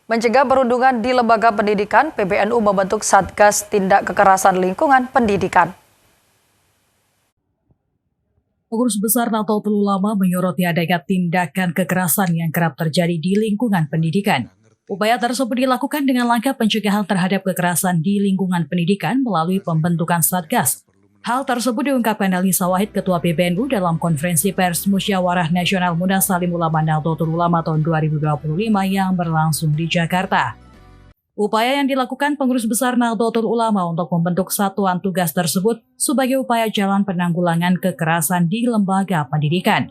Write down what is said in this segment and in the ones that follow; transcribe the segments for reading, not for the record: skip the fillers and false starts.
Mencegah perundungan di lembaga pendidikan, PBNU membentuk Satgas Tindak Kekerasan Lingkungan Pendidikan. Pengurus Besar Nahdlatul Ulama menyoroti adanya tindakan kekerasan yang kerap terjadi di lingkungan pendidikan. Upaya tersebut dilakukan dengan langkah pencegahan terhadap kekerasan di lingkungan pendidikan melalui pembentukan Satgas. Hal tersebut diungkapkan Alisa Wahid, Ketua PBNU dalam konferensi pers Musyawarah Nasional Munasalim Ulama Nahdlatul Ulama tahun 2025 yang berlangsung di Jakarta. Upaya yang dilakukan pengurus besar Nahdlatul Ulama untuk membentuk satuan tugas tersebut sebagai upaya jalan penanggulangan kekerasan di lembaga pendidikan.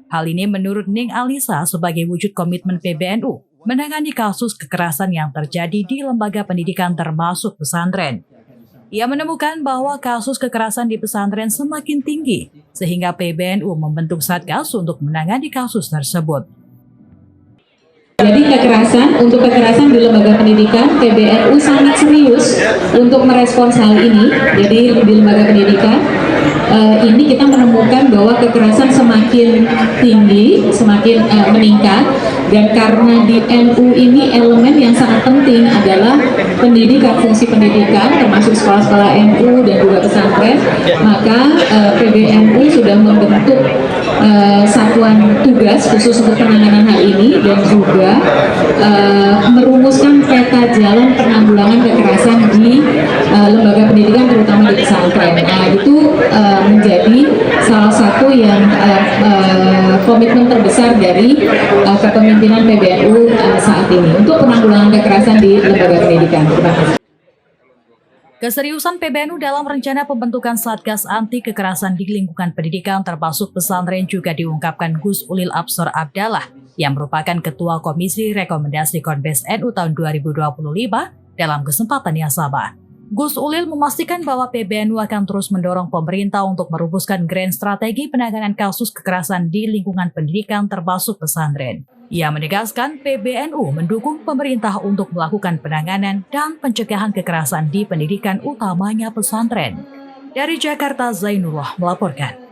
Hal ini menurut Ning Alisa sebagai wujud komitmen PBNU menangani kasus kekerasan yang terjadi di lembaga pendidikan termasuk pesantren. Ia menemukan bahwa kasus kekerasan di pesantren semakin tinggi, sehingga PBNU membentuk Satgas untuk menangani kasus tersebut. Jadi untuk kekerasan di lembaga pendidikan, PBNU sangat serius untuk merespons hal ini. Jadi di lembaga pendidikan, ini kita menemukan bahwa kekerasan semakin tinggi, semakin meningkat. Dan karena di NU ini elemen yang sangat penting adalah pendidikan, fungsi pendidikan, termasuk sekolah-sekolah NU dan juga pesantren, maka PBNU sudah membentuk satuan tugas khusus untuk penanganan hal ini dan juga merumuskan peta jalan penanggulangan kekerasan di lembaga pendidikan terutama di pesantren. Nah, itu menjadi salah satu yang komitmen terbesar dari kepemimpinan PBNU saat ini untuk penanggulangan kekerasan di lembaga pendidikan. Terima kasih. Keseriusan PBNU dalam rencana pembentukan Satgas Anti Kekerasan di lingkungan pendidikan termasuk pesantren juga diungkapkan Gus Ulil Absor Abdallah yang merupakan Ketua Komisi Rekomendasi Konbes NU tahun 2025 dalam kesempatan yang sama. Gus Ulil memastikan bahwa PBNU akan terus mendorong pemerintah untuk merumuskan grand strategi penanganan kasus kekerasan di lingkungan pendidikan termasuk pesantren. Ia menegaskan PBNU mendukung pemerintah untuk melakukan penanganan dan pencegahan kekerasan di pendidikan utamanya pesantren. Dari Jakarta, Zainullah melaporkan.